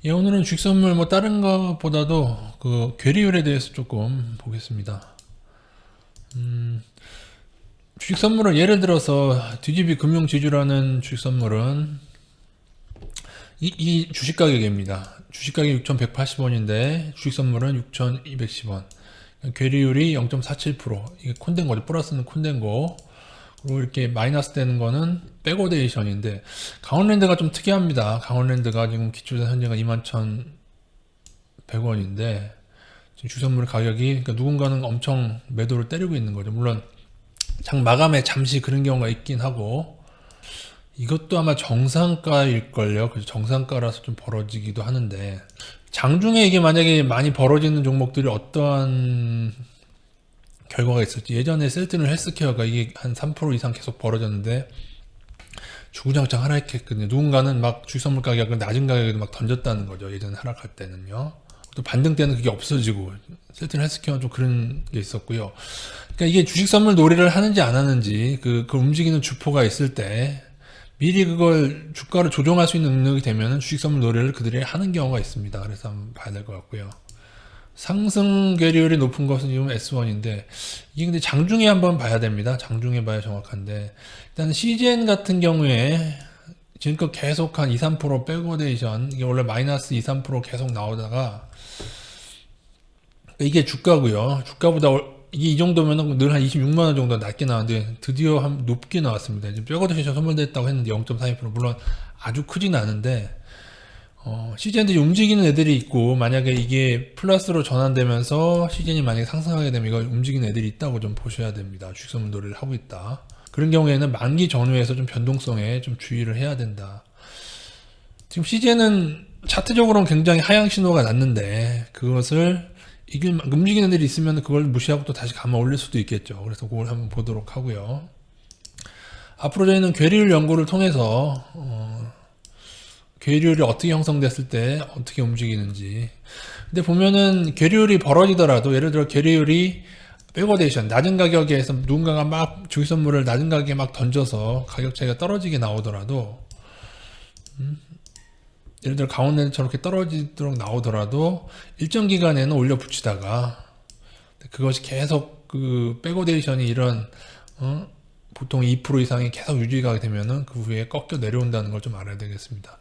예, 오늘은 주식 선물 뭐 다른 것보다도 그 괴리율에 대해서 조금 보겠습니다. 주식 선물은 예를 들어서 DGB 금융지주라는 주식 선물은 이 주식 가격입니다. 주식 가격이 6,180원인데 주식 선물은 6,210원. 괴리율이 0.47%. 이게 콘된 거죠. 플러스는 콘된 거. 그리고 이렇게 마이너스 되는 거는 백오데이션인데 강원랜드가 좀 특이합니다. 강원랜드가 지금 기초자 현재가 21,100원인데 지금 주선물 가격이 그러니까 누군가는 엄청 매도를 때리고 있는 거죠. 물론 장 마감에 잠시 그런 경우가 있긴 하고 이것도 아마 정상가일걸요. 그래서 정상가라서 좀 벌어지기도 하는데 장중에 이게 만약에 많이 벌어지는 종목들이 어떠한 결과가 있었지. 예전에 셀트는 헬스케어가 이게 한 3% 이상 계속 벌어졌는데 주구장창 하락했거든요. 누군가는 막 주식선물 가격을 낮은 가격에도 막 던졌다는 거죠. 예전에 하락할 때는요. 또 반등 때는 그게 없어지고 셀트는 헬스케어는 좀 그런 게 있었고요. 그러니까 이게 주식선물 놀이를 하는지 안 하는지 그 움직이는 주포가 있을 때 미리 그걸 주가를 조정할 수 있는 능력이 되면 주식선물 놀이를 그들이 하는 경우가 있습니다. 그래서 한번 봐야 될 것 같고요. 상승 괴리율이 높은 것은 지금 S1인데 이게 근데 장중에 한번 봐야 됩니다. 장중에 봐야 정확한데 일단 CGN 같은 경우에 지금껏 계속 한 2, 3% 백오데이션 이게 원래 마이너스 2, 3% 계속 나오다가 이게 주가고요. 주가보다 이게 이 정도면 늘 한 26만원 정도 낮게 나왔는데 드디어 한 높게 나왔습니다. 지금 백오데이션 선물됐다고 했는데 0.32% 물론 아주 크진 않은데 시즌들이 움직이는 애들이 있고 만약에 이게 플러스로 전환되면서 시즌이 만약에 상승하게 되면 이걸 움직이는 애들이 있다고 좀 보셔야 됩니다. 주식선물 놀이를 하고 있다. 그런 경우에는 만기 전후에서 좀 변동성에 좀 주의를 해야 된다. 지금 시즌은 차트적으로는 굉장히 하향 신호가 났는데 그것을 이게 움직이는 애들이 있으면 그걸 무시하고 또 다시 감아 올릴 수도 있겠죠. 그래서 그걸 한번 보도록 하고요. 앞으로 저희는 괴리율 연구를 통해서 괴리율이 어떻게 형성됐을 때 어떻게 움직이는지. 근데 보면은 괴리율이 벌어지더라도 예를 들어 괴리율이 백오데이션 낮은 가격에서 누군가가 막 주식 선물을 낮은 가격에 막 던져서 가격 차이가 떨어지게 나오더라도 예를 들어 강원랜드 저렇게 떨어지도록 나오더라도 일정 기간에는 올려 붙이다가 그것이 계속 그 백오데이션이 이런 보통 2% 이상이 계속 유지가 되면은 그 후에 꺾여 내려온다는 걸 좀 알아야 되겠습니다.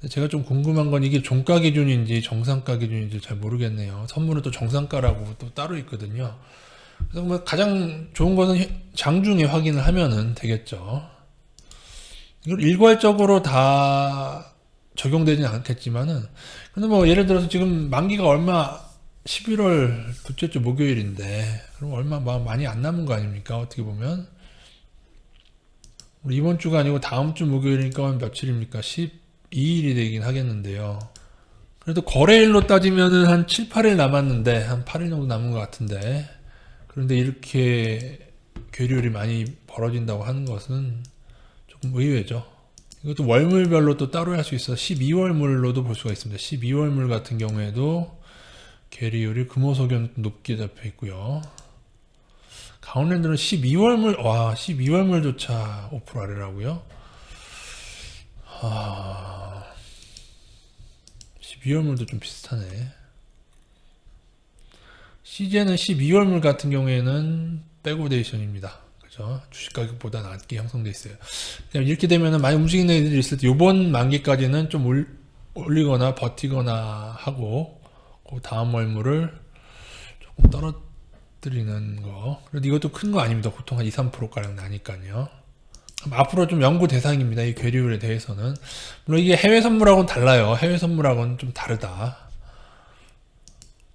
제가 좀 궁금한 건 이게 종가 기준인지 정상가 기준인지 잘 모르겠네요. 선물은 또 정상가라고 또 따로 있거든요. 그래서 뭐 가장 좋은 것은 장중에 확인을 하면은 되겠죠. 이걸 일괄적으로 다 적용되진 않겠지만은 근데 뭐 예를 들어서 지금 만기가 얼마 11월 둘째 주 목요일인데 그럼 얼마 많이 안 남은 거 아닙니까? 어떻게 보면 이번 주가 아니고 다음 주 목요일이니까 며칠입니까? 12일이 되긴 하겠는데요. 그래도 거래일로 따지면은 한 7, 8일 남았는데 한 8일 정도 남은 것 같은데 그런데 이렇게 괴리율이 많이 벌어진다고 하는 것은 조금 의외죠. 이것도 월물별로 또 따로 할 수 있어 12월물로도 볼 수가 있습니다. 12월물 같은 경우에도 괴리율이 금호석연 높게 잡혀 있고요. 강원랜드는 12월물 12월물조차 5% 아래라고요? 12월물도 좀 비슷하네. CGN은 12월물 같은 경우에는 백오데이션입니다. 그죠? 주식 가격보다 낮게 형성돼 있어요. 이렇게 되면은 많이 움직이는 애들이 있을 때 요번 만기까지는 좀 올리거나 버티거나 하고 그 다음 월물을 조금 떨어뜨리는 거. 그래도 이것도 큰 거 아닙니다. 보통 한 2, 3%가량 나니까요. 앞으로 좀 연구 대상입니다. 이 괴리율에 대해서는. 물론 이게 해외 선물하고는 달라요. 해외 선물하고는 좀 다르다.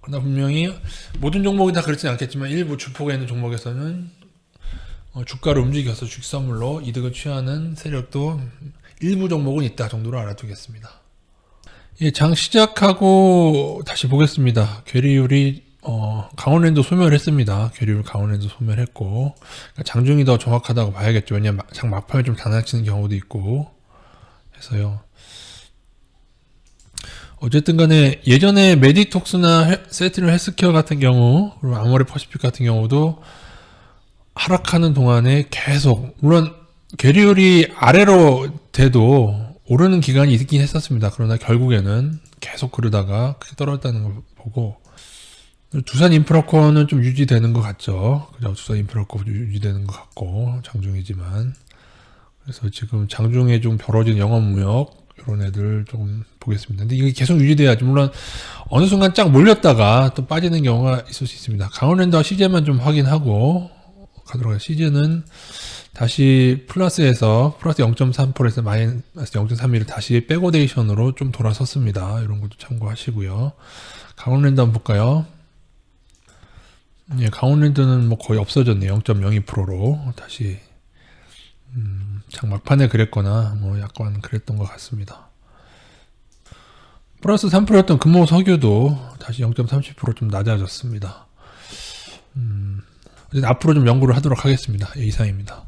그러나 분명히 모든 종목이 다 그렇진 않겠지만 일부 주포가 있는 종목에서는 주가를 움직여서 주식 선물로 이득을 취하는 세력도 일부 종목은 있다 정도로 알아두겠습니다. 예, 장 시작하고 다시 보겠습니다. 괴리율이 강원랜드 소멸했습니다. 괴리율 강원랜드 소멸했고 그러니까 장중이 더 정확하다고 봐야겠죠. 왜냐면 장 막판에 좀 장난치는 경우도 있고 해서요. 어쨌든 간에 예전에 메디톡스나 세트널 헬스케어 같은 경우 그리고 아모레 퍼시픽 같은 경우도 하락하는 동안에 계속 물론 괴리율이 아래로 돼도 오르는 기간이 있긴 했었습니다. 그러나 결국에는 계속 그러다가 크게 떨어졌다는 걸 보고 두산 인프라코어는 좀 유지되는 것 같죠. 그죠? 두산 인프라코어 유지되는 것 같고 장중이지만 그래서 지금 장중에 좀 벌어진 영업무역 이런 애들 좀 보겠습니다. 근데 이게 계속 유지돼야지. 물론 어느 순간 쫙 몰렸다가 또 빠지는 경우가 있을 수 있습니다. 강원랜드와 CJ만 좀 확인하고 가도록 하겠습니다. CJ는 다시 플러스에서 플러스 0.3%에서 마이너스 0.31을 다시 백오데이션으로 좀 돌아섰습니다. 이런 것도 참고하시고요. 강원랜드 한번 볼까요? 예, 강원랜드는 뭐 거의 없어졌네요. 0.02%로 다시 장 막판에 그랬거나 뭐 약간 그랬던 것 같습니다. 플러스 3%였던 금호석유도 다시 0.30%좀 낮아졌습니다. 앞으로 좀 연구를 하도록 하겠습니다. 예, 이상입니다.